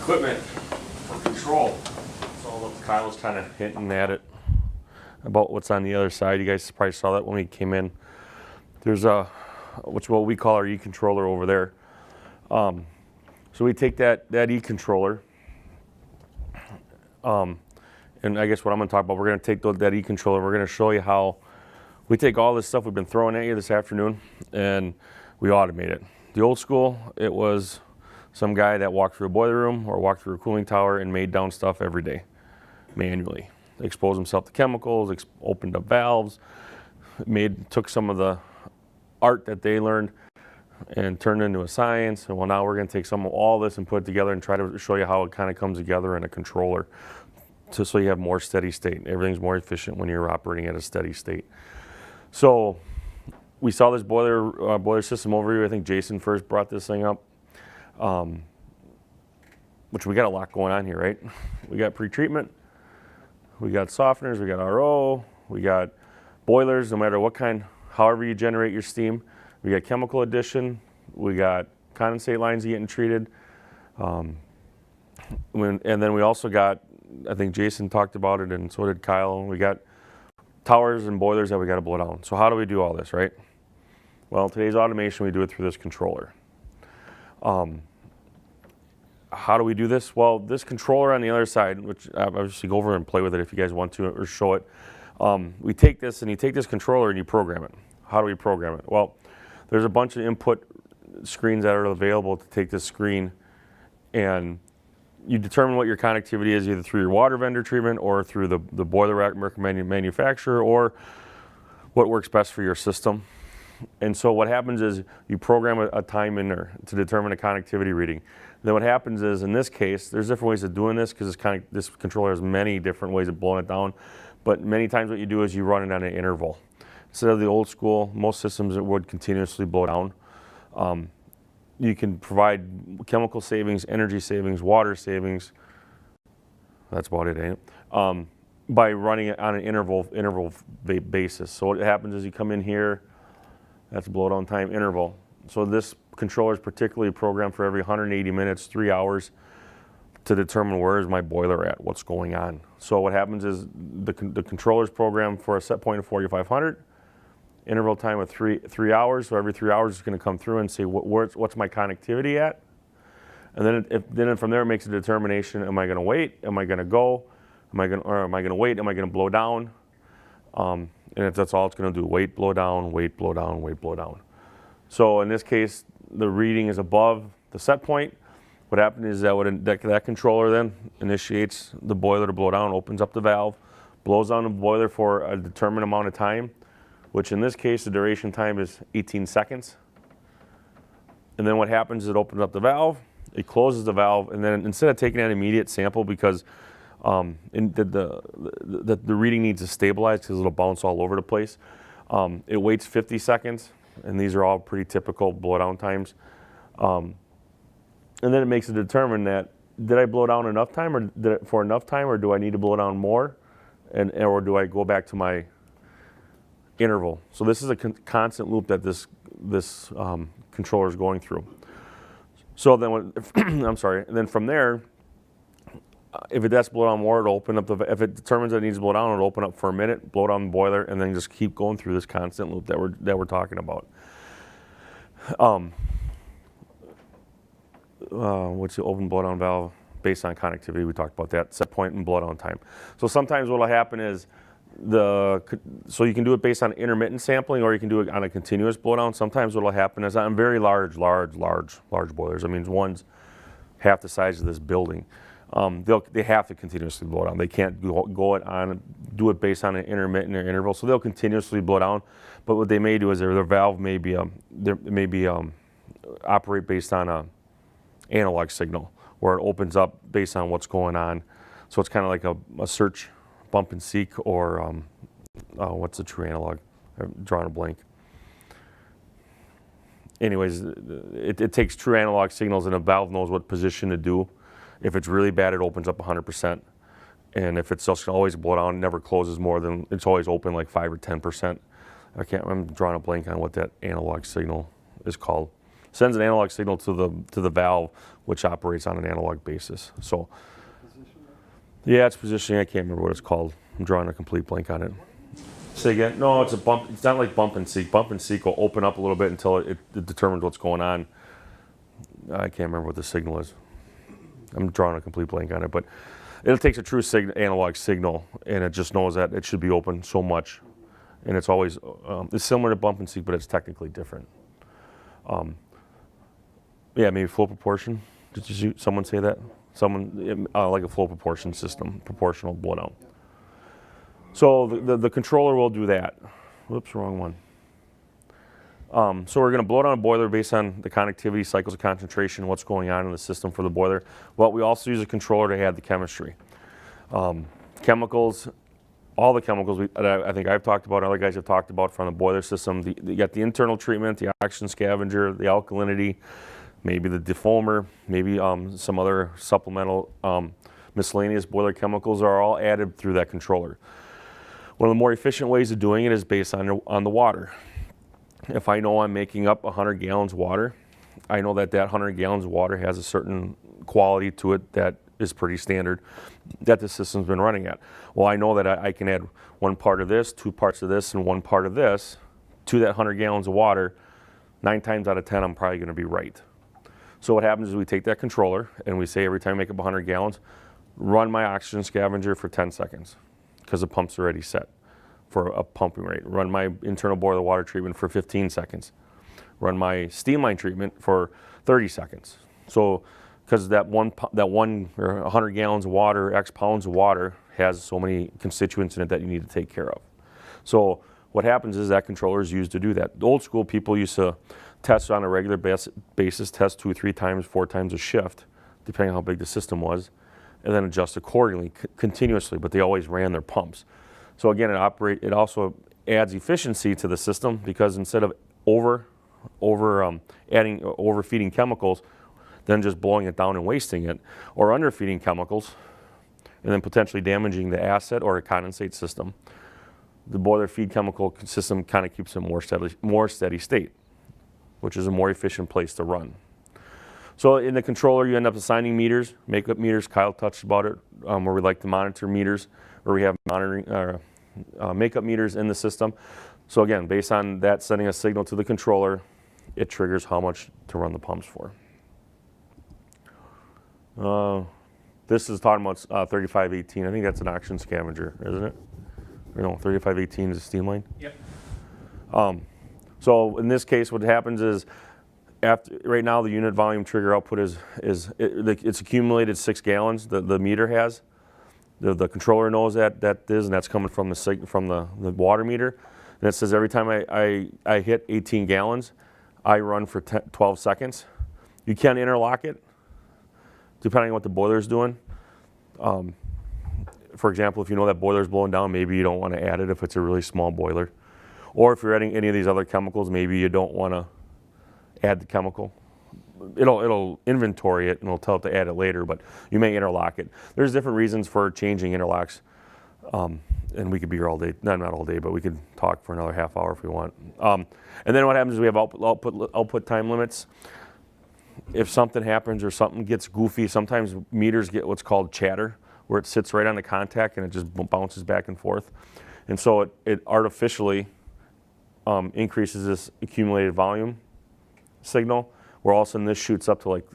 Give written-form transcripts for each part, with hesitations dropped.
equipment for control. So Kyle's kind of hinting at it about what's on the other side. You guys probably saw that when we came in. There's what we call our e-controller over there. So we take that e-controller, and I guess what I'm going to talk about, we're going to take that e-controller, we're going to show you how we take all this stuff we've been throwing at you this afternoon and we automate it. The old school, it was some guy that walked through a boiler room or walked through a cooling tower and made down stuff every day, manually. Exposed himself to chemicals, opened up valves, took some of the art that they learned and turned it into a science. And well, now we're going to take some of all this and put it together and try to show you how it kind of comes together in a controller, so you have more steady state. Everything's more efficient when you're operating at a steady state. So we saw this boiler system overview. I think Jason first brought this thing up, which we got a lot going on here, right? We got pretreatment, we got softeners, we got RO, we got boilers, no matter what kind, however you generate your steam. We got chemical addition, we got condensate lines getting treated, and then we also got, I think Jason talked about it and so did Kyle, we got towers and boilers that we got to blow down. So how do we do all this, right? Well, today's automation, we do it through this controller. How do we do this? Well, this controller on the other side, which obviously go over and play with it if you guys want to or show it. We take this and you take this controller and you program it. How do we program it? Well, there's a bunch of input screens that are available to take this screen, and you determine what your connectivity is either through your water vendor treatment or through the boiler rack manufacturer, or what works best for your system. And so what happens is you program a time in there to determine a connectivity reading. Then what happens is, in this case, there's different ways of doing this because this controller has many different ways of blowing it down. But many times what you do is you run it on an interval. Instead of the old school, most systems it would continuously blow down. You can provide chemical savings, energy savings, water savings. That's about it, ain't it? By running it on an interval basis. So what happens is you come in here, that's blow down time interval. So this controller is particularly programmed for every 180 minutes, 3 hours, to determine where is my boiler at, what's going on. So what happens is the controller is programmed for a set point of 4500, interval time of three hours. So every 3 hours it's going to come through and say what's my connectivity at, and then from there it makes a determination: am I going to wait? Am I going to go? Am I going to wait? Am I going to blow down? And that's all it's going to do: wait, blow down, wait, blow down, wait, blow down. So in this case, the reading is above the set point. What happens is that controller then initiates the boiler to blow down, opens up the valve, blows down the boiler for a determined amount of time, which in this case the duration time is 18 seconds. And then what happens is it opens up the valve, it closes the valve, and then instead of taking an immediate sample, because the reading needs to stabilize because it'll bounce all over the place, it waits 50 seconds, and these are all pretty typical blow down times. And then it makes it determine that, did I blow down enough time, or do I need to blow down more, or do I go back to my interval? So this is a constant loop that this controller is going through. So then, and then from there, if it does blow down more, it'll open up if it determines that it needs to blow down, it'll open up for a minute, blow down the boiler, and then just keep going through this constant loop that we're talking about. What's the open blow down valve based on connectivity? We talked about that, set point and blow down time. So sometimes what will happen is so you can do it based on intermittent sampling, or you can do it on a continuous blow down. Sometimes what will happen is on very large boilers, I mean ones half the size of this building, they have to continuously blow down. They can't do it based on an intermittent or interval, so they'll continuously blow down. But what they may do is their valve may be operate based on a analog signal, where it opens up based on what's going on. So it's kind of like a search, bump and seek, or what's the true analog? I'm drawing a blank. Anyways, it takes true analog signals, and a valve knows what position to do. If it's really bad, it opens up 100%. And if it's just always blow down, it never closes more than, it's always open like 5 or 10%. I'm drawing a blank on what that analog signal is called. sends an analog signal to the valve, which operates on an analog basis. So, yeah, it's positioning. I can't remember what it's called. I'm drawing a complete blank on it. Say again? No, it's a bump. It's not like bump and seek. Bump and seek will open up a little bit until it determines what's going on. I can't remember what the signal is. I'm drawing a complete blank on it, but it takes a true analog signal, and it just knows that it should be open so much, and it's always it's similar to bump and seek, but it's technically different. Yeah, maybe flow proportion. Did someone say that? Someone like a flow proportion system, proportional blowout. So the controller will do that. Whoops, wrong one. So we're going to blow down a boiler based on the conductivity, cycles of concentration, what's going on in the system for the boiler. But we also use a controller to add the chemistry. Chemicals, all the chemicals I think I've talked about, other guys have talked about from the boiler system. You got the internal treatment, the oxygen scavenger, the alkalinity, maybe the defoamer, maybe some other supplemental miscellaneous boiler chemicals are all added through that controller. One of the more efficient ways of doing it is based on the water. If I know I'm making up 100 gallons of water, I know that 100 gallons of water has a certain quality to it that is pretty standard that the system's been running at. Well, I know that I can add one part of this, 2 parts of this, and 1 part of this to that 100 gallons of water. 9 times out of 10, I'm probably going to be right. So what happens is we take that controller and we say every time I make up 100 gallons, run my oxygen scavenger for 10 seconds. Because the pump's already set for a pumping rate. Run my internal boiler water treatment for 15 seconds. Run my steam line treatment for 30 seconds. So, because that one or 100 gallons of water, X pounds of water, has so many constituents in it that you need to take care of. So what happens is that controller is used to do that. The old school people used to test on a regular basis, test 2, 3 times, 4 times a shift, depending on how big the system was, and then adjust accordingly continuously, but they always ran their pumps. So again, it also adds efficiency to the system because instead of overfeeding chemicals, then just blowing it down and wasting it, or underfeeding chemicals, and then potentially damaging the asset or a condensate system, the boiler feed chemical system kind of keeps it more steady state, which is a more efficient place to run. So in the controller, you end up assigning meters, makeup meters. Kyle touched about it, where we like to monitor meters, where we have monitoring makeup meters in the system. So again, based on that sending a signal to the controller, it triggers how much to run the pumps for. This is talking about 3518. I think that's an oxygen scavenger, isn't it? Or no, 3518 is a steam line. Yep. So in this case, what happens is, right now the unit volume trigger output it's accumulated 6 gallons. The meter has. The controller knows that is, and that's coming from the water meter. And it says every time I hit 18 gallons, I run for 12 seconds. You can interlock it, depending on what the boiler is doing. For example, if you know that boiler is blowing down, maybe you don't want to add it if it's a really small boiler. Or if you're adding any of these other chemicals, maybe you don't want to add the chemical. It'll inventory it and it'll tell it to add it later, but you may interlock it. There's different reasons for changing interlocks, and we could be here all day. Not all day, but we could talk for another half hour if we want. And then what happens is we have output time limits. If something happens or something gets goofy, sometimes meters get what's called chatter, where it sits right on the contact and it just bounces back and forth. And so it artificially increases this accumulated volume signal, where all of a sudden this shoots up to like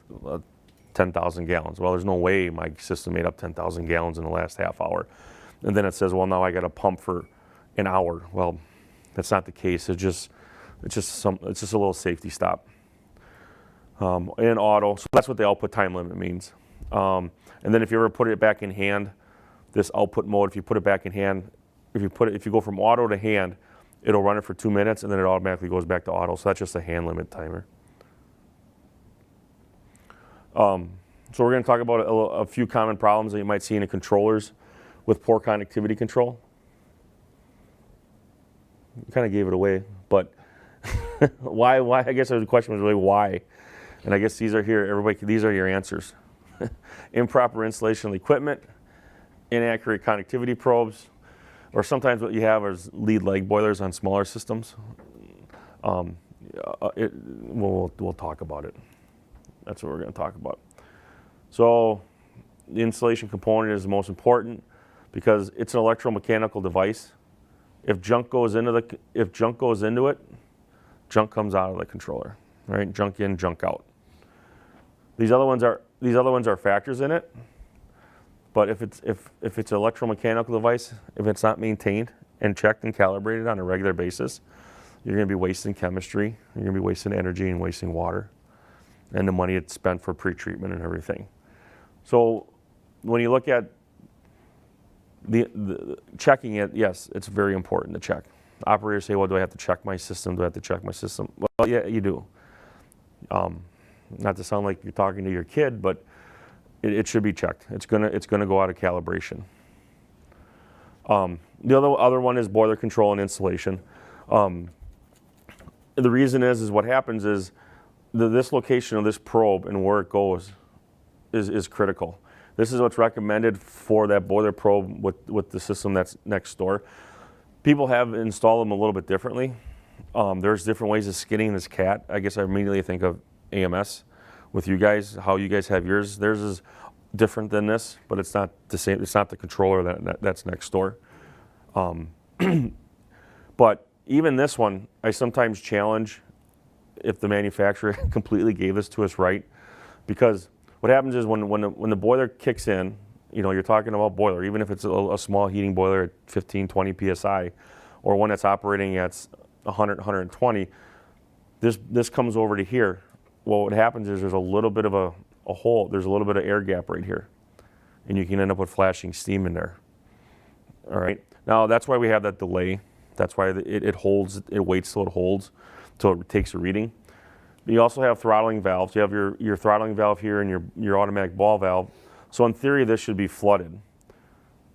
10,000 gallons. Well, there's no way my system made up 10,000 gallons in the last half hour. And then it says, well, now I got to pump for an hour. Well, that's not the case. It's just a little safety stop. In auto, so that's what the output time limit means. And then if you ever put it back in hand, this output mode, if you put it back in hand, if you go from auto to hand, it'll run it for 2 minutes and then it automatically goes back to auto. So that's just a hand limit timer. So we're going to talk about a few common problems that you might see in the controllers with poor connectivity control. You kind of gave it away, but why? I guess the question was really why. And I guess these are here, everybody, these are your answers. Improper installation of the equipment, inaccurate connectivity probes, or sometimes what you have is lead leg boilers on smaller systems. We'll talk about it. That's what we're going to talk about. So the insulation component is the most important because it's an electromechanical device. If junk goes into it, junk comes out of the controller, right? Junk in, junk out. These other ones are factors in it. But if it's an electromechanical device, if it's not maintained and checked and calibrated on a regular basis, you're going to be wasting chemistry, you're going to be wasting energy and wasting water, and the money it's spent for pre-treatment and everything. So when you look at the checking it, yes, it's very important to check. Operators say, well, do I have to check my system? Do I have to check my system? Well, yeah, you do. Not to sound like you're talking to your kid, but it should be checked. It's gonna go out of calibration. The other one is boiler control and installation. The reason is what happens is this location of this probe and where it goes is critical. This is what's recommended for that boiler probe with the system that's next door. People have installed them a little bit differently. There's different ways of skinning this cat. I guess I immediately think of AMS with you guys, how you guys have yours. Theirs is different than this, but it's not the same. It's not the controller that's next door. But even this one, I sometimes challenge if the manufacturer completely gave this to us right, because what happens is when the boiler kicks in, you're talking about boiler, even if it's a small heating boiler at 15, 20 psi, or one that's operating at 100, 120, this comes over to here. Well, what happens is there's a little bit of a hole, there's a little bit of air gap right here, and you can end up with flashing steam in there. All right, now that's why we have that delay. That's why it holds, it waits till it holds, till it takes a reading. You also have throttling valves. You have your throttling valve here and your automatic ball valve. So in theory, this should be flooded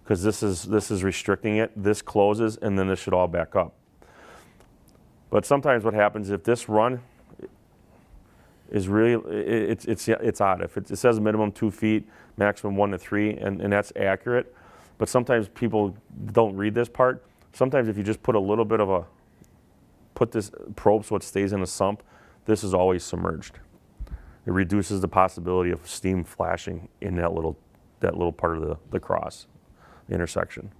because this is restricting it. This closes, and then this should all back up. But sometimes what happens if this run is really, it's odd. If it says minimum 2 feet, maximum 1 to 3, and that's accurate. But sometimes people don't read this part. Sometimes if you just put a little bit of put this probe so it stays in a sump, this is always submerged. It reduces the possibility of steam flashing in that little part of the cross, the intersection.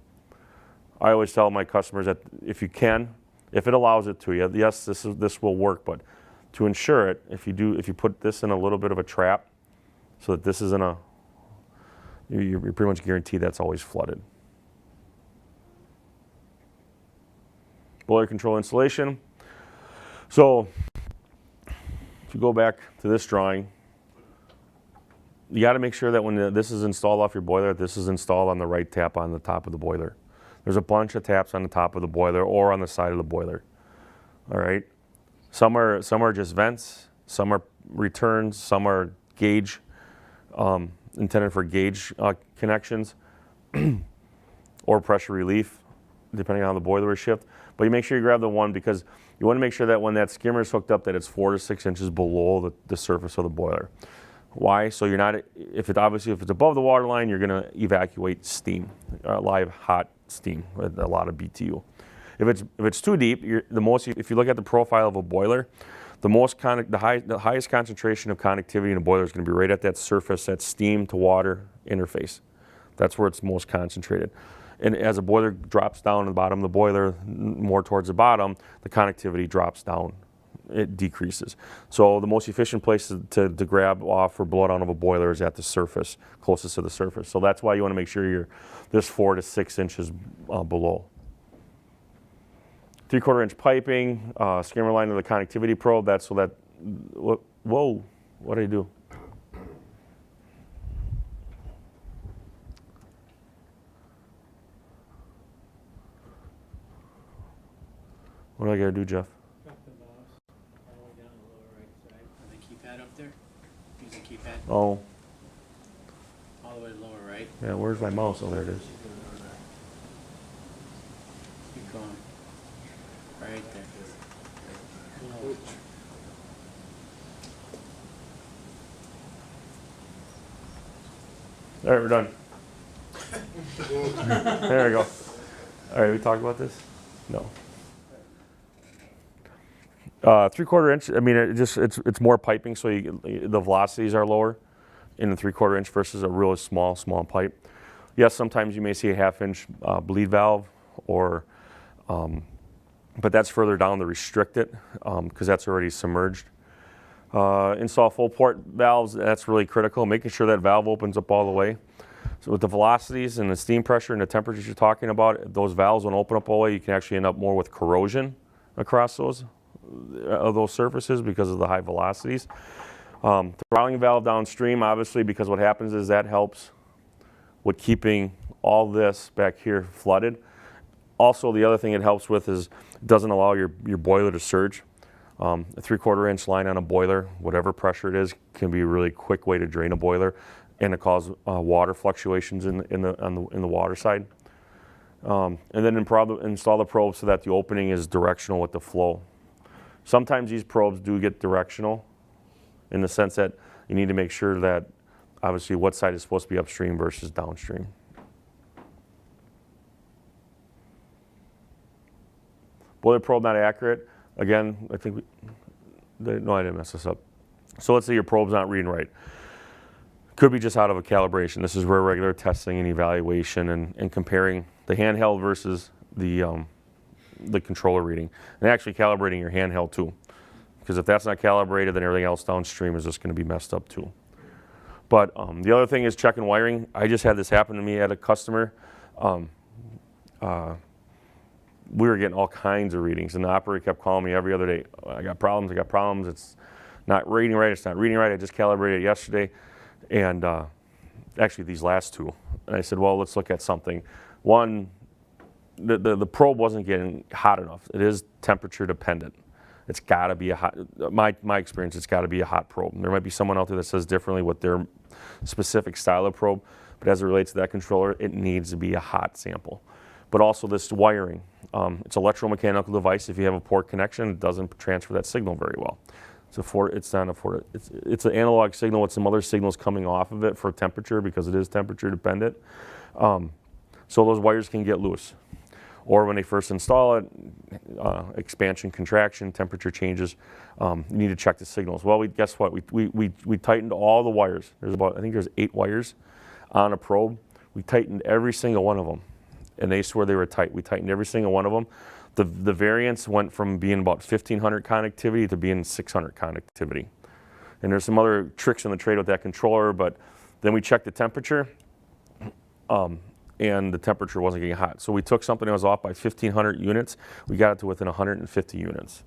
I always tell my customers that if you can, if it allows it to you, yes, this will work, but to ensure it, if you put this in a little bit of a trap, so that this isn't you're pretty much guaranteed that's always flooded. Boiler control installation. So if you go back to this drawing, you got to make sure that when this is installed off your boiler, this is installed on the right tap on the top of the boiler. There's a bunch of taps on the top of the boiler or on the side of the boiler. All right. Some are just vents, some are returns, some are gauge, intended for gauge connections, or pressure relief, depending on how the boiler is shipped. But you make sure you grab the one because you want to make sure that when that skimmer is hooked up, that it's 4 to 6 inches below the surface of the boiler. Why? So you're not, if it's above the water line, you're going to evacuate steam, live hot steam with a lot of BTU. If it's too deep, if you look at the profile of a boiler, the highest concentration of conductivity in a boiler is going to be right at that surface, that steam to water interface. That's where it's most concentrated. And as a boiler drops down to the bottom of the boiler, more towards the bottom, the conductivity drops down. It decreases. So the most efficient place to grab off or blow it out of a boiler is at the surface, closest to the surface. So that's why you want to make sure you're this 4 to 6 inches below. 3/4 inch piping, skimmer line of the connectivity probe. That's so that, whoa, what did I do? What do I gotta do, Jeff? Drop the mouse all the way down the lower right side. On the keypad up there. Use the keypad Oh, all the way to the lower right. yeah, where's my mouse? Oh, there it is. Keep going. Right there. All right, we're done. There we go. All right, we talked about this? No. 3/4 inch. I mean, it's more piping, so the velocities are lower in the 3/4 inch versus a really small pipe. Yes, sometimes you may see a 1/2 inch bleed valve, or but that's further down to restrict it because that's already submerged. Install full port valves. That's really critical. Making sure that valve opens up all the way. So with the velocities and the steam pressure and the temperatures you're talking about, if those valves don't open up all the way, you can actually end up more with corrosion across those surfaces because of the high velocities. Throttling valve downstream, obviously, because what happens is that helps with keeping all this back here flooded. Also, the other thing it helps with is it doesn't allow your boiler to surge. A 3/4 inch line on a boiler, whatever pressure it is, can be a really quick way to drain a boiler and to cause water fluctuations in the water side. And then install the probe so that the opening is directional with the flow. Sometimes these probes do get directional in the sense that you need to make sure that obviously what side is supposed to be upstream versus downstream. Boiler probe not accurate. Again, I think no, I didn't mess this up. So let's say your probe's not reading right. Could be just out of a calibration. This is where regular testing and evaluation and comparing the handheld versus the controller reading, and actually calibrating your handheld too. Because if that's not calibrated, then everything else downstream is just going to be messed up too. But the other thing is checking wiring. I just had this happen to me at a customer. We were getting all kinds of readings, and the operator kept calling me every other day. I got problems, it's not reading right, I just calibrated it yesterday, and actually these last two. And I said, well, let's look at something. One, the probe wasn't getting hot enough. It is temperature dependent. It's got to be a hot, my experience, it's got to be a hot probe. There might be someone out there that says differently with their specific style of probe, but as it relates to that controller, it needs to be a hot sample. But also this wiring. It's an electromechanical device. If you have a poor connection, it doesn't transfer that signal very well. It's an analog signal with some other signals coming off of it for temperature because it is temperature dependent. So those wires can get loose. Or when they first install it, expansion, contraction, temperature changes, you need to check the signals. Well, guess what? We tightened all the wires. I think there's 8 wires on a probe. We tightened every single one of them. And they swore they were tight. We tightened every single one of them. The variance went from being about 1,500 connectivity to being 600 connectivity. And there's some other tricks in the trade with that controller, but then we checked the temperature, and the temperature wasn't getting hot. So we took something that was off by 1,500 units. We got it to within 150 units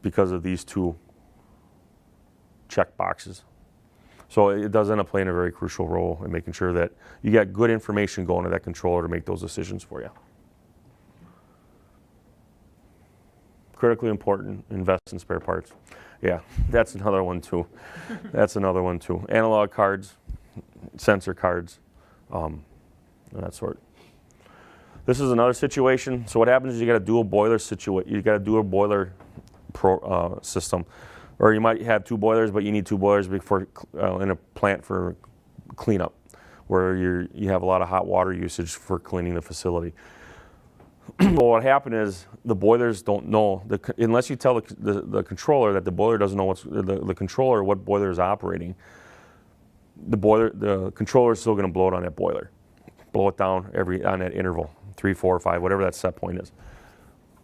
because of these 2 check boxes. So it does end up playing a very crucial role in making sure that you got good information going to that controller to make those decisions for you. Critically important, invest in spare parts. Yeah, that's another one too. Analog cards, sensor cards, and that sort. This is another situation. So what happens is you got a dual boiler system. Or you might have 2 boilers, but you need 2 boilers before in a plant for cleanup, where you have a lot of hot water usage for cleaning the facility. Well, what happened is the boilers don't know, unless you tell the controller that the boiler doesn't know the controller what boiler is operating. The controller is still going to blow it on that boiler, blow it down on that interval, 3, 4, 5, whatever that set point is.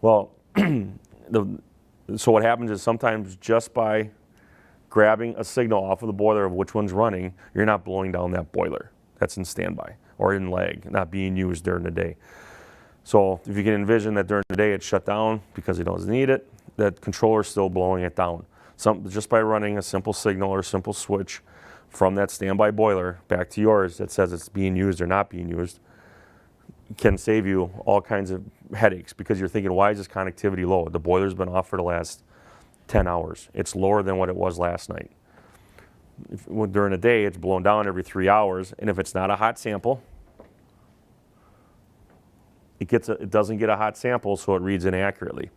Well, so what happens is sometimes just by grabbing a signal off of the boiler of which one's running, you're not blowing down that boiler that's in standby or in lag, not being used during the day. So if you can envision that during the day it's shut down because it doesn't need it, that controller's still blowing it down. Just by running a simple signal or a simple switch from that standby boiler back to yours that says it's being used or not being used can save you all kinds of headaches because you're thinking, why is this connectivity low? The boiler's been off for the last 10 hours. It's lower than what it was last night. During the day, it's blown down every 3 hours, and if it's not a hot sample, it doesn't get a hot sample, so it reads inaccurately.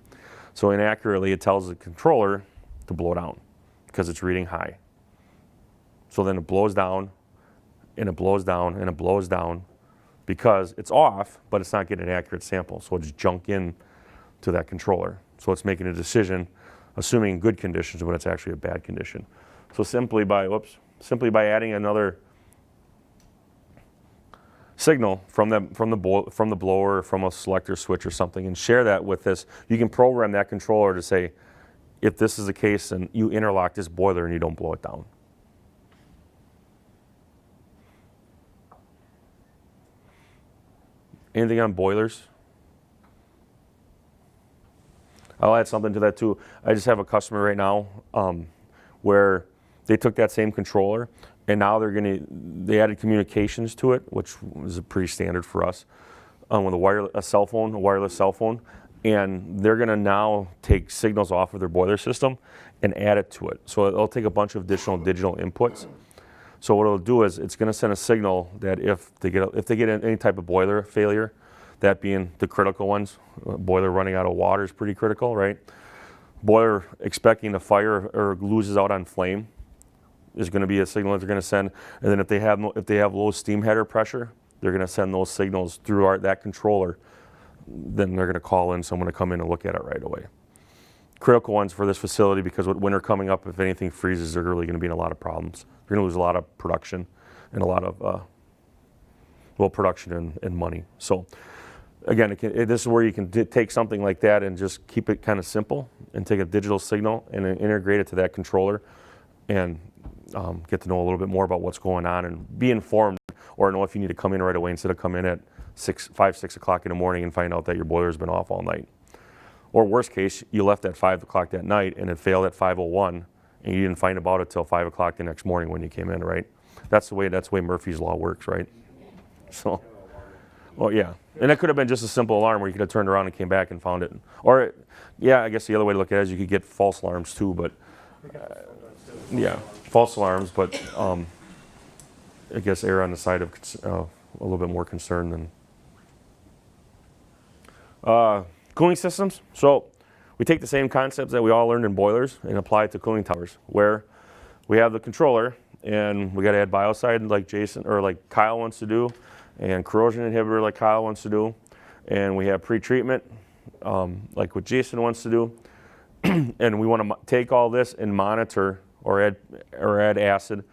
So inaccurately, it tells the controller to blow down because it's reading high. So then it blows down, and it blows down, and it blows down, because it's off, but it's not getting an accurate sample. So it's junk in to that controller. So it's making a decision assuming good conditions when it's actually a bad condition. So simply by adding another signal from the blower, from a selector switch or something, and share that with this, you can program that controller to say, if this is the case, and you interlock this boiler and you don't blow it down. Anything on boilers? I'll add something to that too. I just have a customer right now where they took that same controller and now they added communications to it, which is pretty standard for us, with a wireless cell phone, and they're gonna now take signals off of their boiler system and add it to it. So it'll take a bunch of additional digital inputs. So what it'll do is it's gonna send a signal that if they get any type of boiler failure, that being the critical ones, boiler running out of water is pretty critical, right? Boiler expecting to fire or loses out on flame is going to be a signal that they're going to send. And then if they have low steam header pressure, they're going to send those signals through that controller. Then they're going to call in someone to come in and look at it right away. Critical ones for this facility, because with winter coming up, if anything freezes, they're really going to be in a lot of problems. They're going to lose a lot of production and a lot of production and money. So again, this is where you can take something like that and just keep it kind of simple and take a digital signal and then integrate it to that controller and get to know a little bit more about what's going on and be informed, or know if you need to come in right away instead of come in at 5, 6 o'clock in the morning and find out that your boiler's been off all night. Or worst case, you left at 5 o'clock that night and it failed at 5:01 and you didn't find about it till 5 o'clock the next morning when you came in, right? That's the way Murphy's Law works, right? So, well, yeah. And that could have been just a simple alarm where you could have turned around and came back and found it. Or, yeah, I guess the other way to look at it is you could get false alarms too, but, yeah, false alarms, but I guess err on the side of a little bit more concern than. Cooling systems. So we take the same concepts that we all learned in boilers and apply it to cooling towers, where we have the controller and we got to add biocide like Jason or like Kyle wants to do, and corrosion inhibitor like Kyle wants to do, and we have pre-treatment like what Jason wants to do, and we want to take all this and monitor or add acid.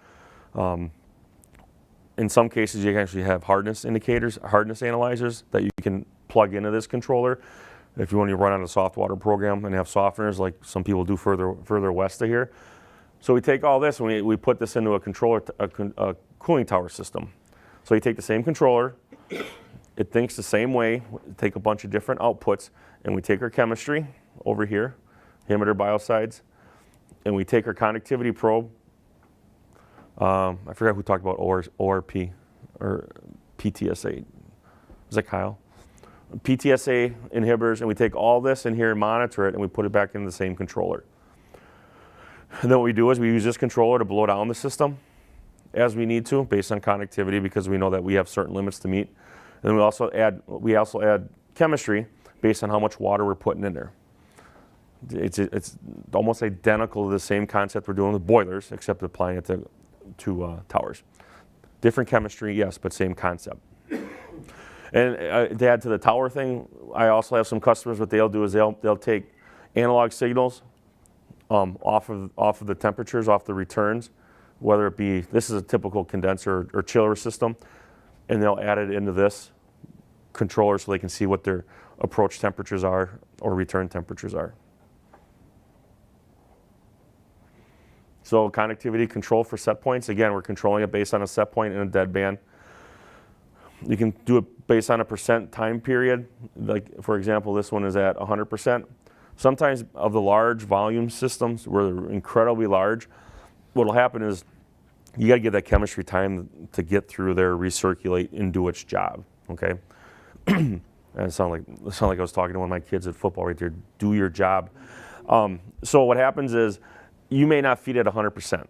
In some cases, you can actually have hardness indicators, hardness analyzers that you can plug into this controller. If you want to run on a soft water program and have softeners like some people do further west of here. So we take all this and we put this into a controller, a cooling tower system. So you take the same controller, it thinks the same way, take a bunch of different outputs, and we take our chemistry over here, emitter biocides, and we take our conductivity probe. I forgot who talked about ORP or PTSA. Was that Kyle? PTSA inhibitors, and we take all this in here and monitor it, and we put it back in the same controller. And then what we do is we use this controller to blow down the system as we need to, based on conductivity, because we know that we have certain limits to meet. And then we also add chemistry based on how much water we're putting in there. It's almost identical to the same concept we're doing with boilers, except applying it to towers. Different chemistry, yes, but same concept. And to add to the tower thing, I also have some customers. What they'll do is they'll take analog signals off of the temperatures, off the returns, whether it be, this is a typical condenser or chiller system, and they'll add it into this controller so they can see what their approach temperatures are or return temperatures are. So conductivity control for set points. Again, we're controlling it based on a set point and a dead band. You can do it based on a percent time period. Like, for example, this one is at 100%. Sometimes of the large volume systems where they're incredibly large, what will happen is you got to give that chemistry time to get through there, recirculate, and do its job, okay? And it sounded like I was talking to one of my kids at football right there. Do your job. So what happens is you may not feed at 100%.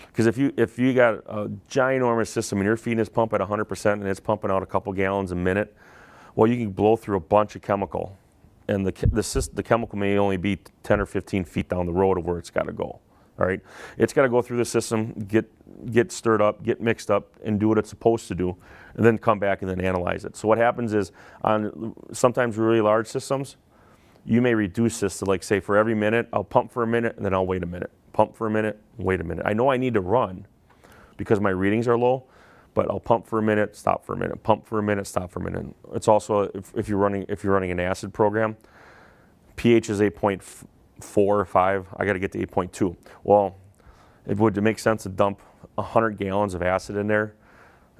Because if you got a ginormous system and you're feeding this pump at 100% and it's pumping out a couple gallons a minute, well, you can blow through a bunch of chemical, and the chemical may only be 10 or 15 feet down the road of where it's got to go. All right, it's got to go through the system, get stirred up, get mixed up, and do what it's supposed to do, and then come back and then analyze it. So what happens is on sometimes really large systems, you may reduce this to, like, say, for every minute, I'll pump for a minute and then I'll wait a minute. Pump for a minute, wait a minute. I know I need to run because my readings are low, but I'll pump for a minute, stop for a minute, pump for a minute, stop for a minute. It's also, if you're running an acid program, pH is 8.4 or 5. I got to get to 8.2. Well, would it make sense to dump 100 gallons of acid in there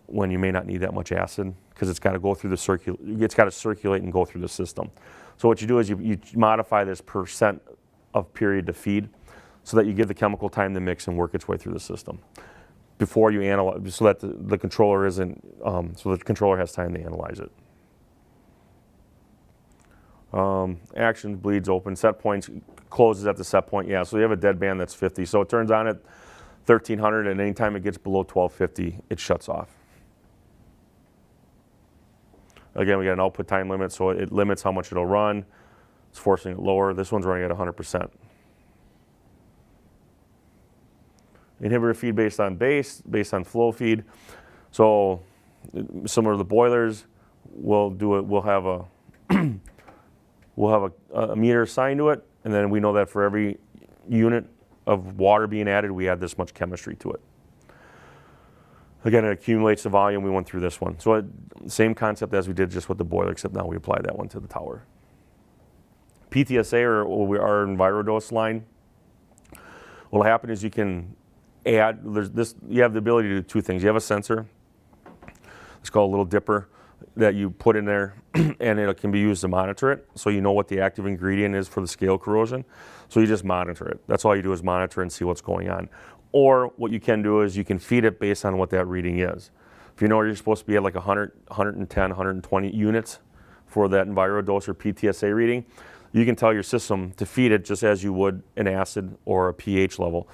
when you may not need that much acid, because it's got to go through it's got to circulate and go through the system. So what you do is you modify this percent of period to feed so that you give the chemical time to mix and work its way through the system before you analyze, so that the controller isn't, so the controller has time to analyze it. Action, bleeds open, set points, closes at the set point. Yeah, so you have a dead band that's 50. So it turns on at 1300, and anytime it gets below 1250, it shuts off. Again, we got an output time limit, so it limits how much it'll run. It's forcing it lower. This one's running at 100%. Inhibitor feed based on base, based on flow feed. So similar to the boilers, we'll have a meter assigned to it, and then we know that for every unit of water being added, we add this much chemistry to it. Again, it accumulates the volume. We went through this one. So same concept as we did just with the boiler, except now we apply that one to the tower. PTSA, or our EnviroDose line, what'll happen is you can add, you have the ability to do two things. You have a sensor, it's called a little dipper, that you put in there, and it can be used to monitor it, so you know what the active ingredient is for the scale corrosion. So you just monitor it. That's all you do, is monitor and see what's going on. Or what you can do is you can feed it based on what that reading is. If you know you're supposed to be at like 100, 110, 120 units for that EnviroDose or PTSA reading, you can tell your system to feed it just as you would an acid or a pH level.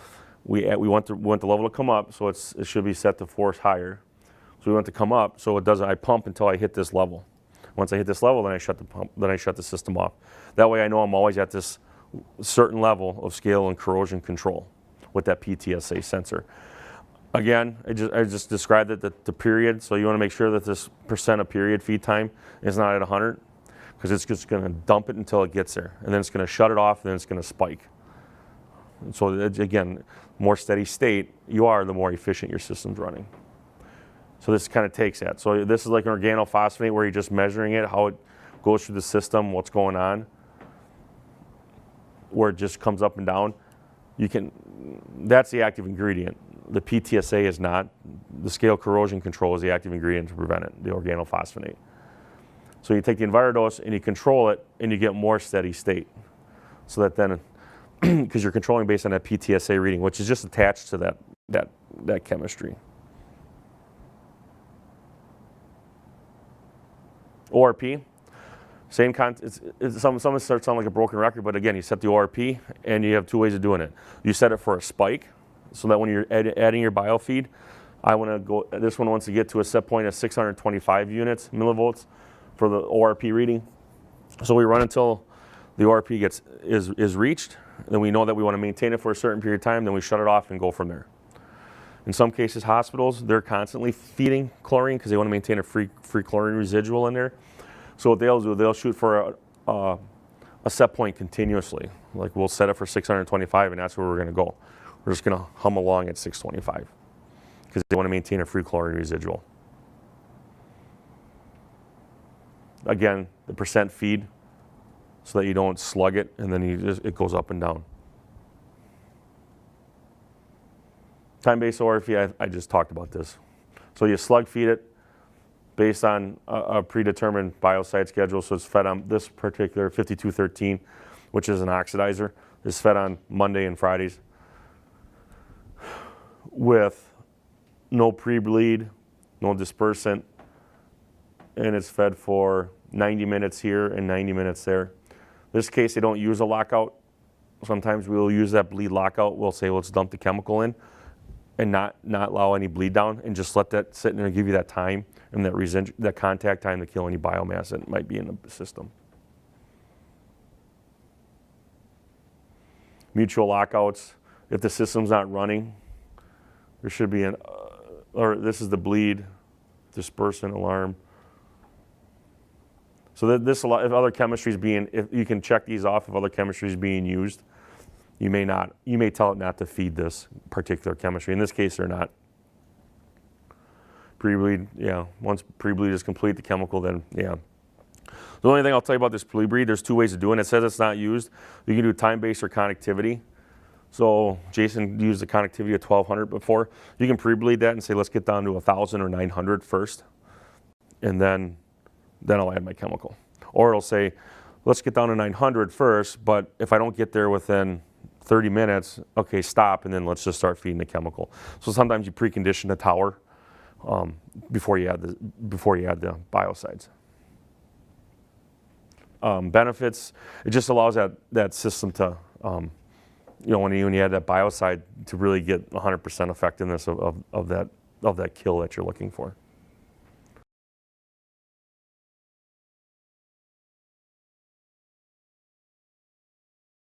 We want the level to come up, so it should be set to force higher. So we want to come up, so it doesn't. I pump until I hit this level. Once I hit this level, then I shut the pump. Then I shut the system off. That way, I know I'm always at this certain level of scale and corrosion control with that PTSA sensor. Again, I just described it, the period. So you want to make sure that this percent of period feed time is not at 100, because it's just going to dump it until it gets there, and then it's going to shut it off, and then it's going to spike. And so again, more steady state you are, the more efficient your system's running. So this kind of takes that. So this is like an organophosphate where you're just measuring it, how it goes through the system, what's going on, where it just comes up and down. That's the active ingredient. The PTSA is not. The scale corrosion control is the active ingredient to prevent it, the organophosphate. So you take the EnviroDose and you control it, and you get more steady state. So that then, because you're controlling based on that PTSA reading, which is just attached to that chemistry. ORP, same concept. Some starts sounding like a broken record, but again, you set the ORP, and you have two ways of doing it. You set it for a spike, so that when you're adding your biofeed, this one wants to get to a set point of 625 millivolts for the ORP reading. So we run until the ORP is reached, then we know that we want to maintain it for a certain period of time, then we shut it off and go from there. In some cases, hospitals, they're constantly feeding chlorine because they want to maintain a free chlorine residual in there. So what they'll do, they'll shoot for a set point continuously. Like we'll set it for 625, and that's where we're going to go. We're just going to hum along at 625 because they want to maintain a free chlorine residual. Again, the percent feed so that you don't slug it, and then it goes up and down. Time-based ORP, I just talked about this. So you slug feed it based on a predetermined biocide schedule. So it's fed on this particular 5213, which is an oxidizer. It's fed on Monday and Fridays with no pre-bleed, no dispersant, and it's fed for 90 minutes here and 90 minutes there. In this case, they don't use a lockout. Sometimes we'll use that bleed lockout. We'll say, let's dump the chemical in and not allow any bleed down, and just let that sit in there and give you that time and that contact time to kill any biomass that might be in the system. Mutual lockouts, if the system's not running, there should be or this is the bleed, dispersant alarm. So that this, if other chemistry is being, if you can check these off, if other chemistry is being used, you may tell it not to feed this particular chemistry. In this case, they're not. Pre-bleed, yeah. Once pre-bleed is complete, the chemical, then yeah. The only thing I'll tell you about this pre-bleed, there's 2 ways of doing it. It says it's not used. You can do time-based or connectivity. So Jason used the connectivity of 1200 before. You can pre-bleed that and say, let's get down to 1000 or 900 first, and then I'll add my chemical. Or it'll say, let's get down to 900 first, but if I don't get there within 30 minutes, okay, stop, and then let's just start feeding the chemical. So sometimes you precondition the tower before you add the biocides. Benefits, it just allows that system to, when you add that biocide, to really get 100% effectiveness of that kill that you're looking for.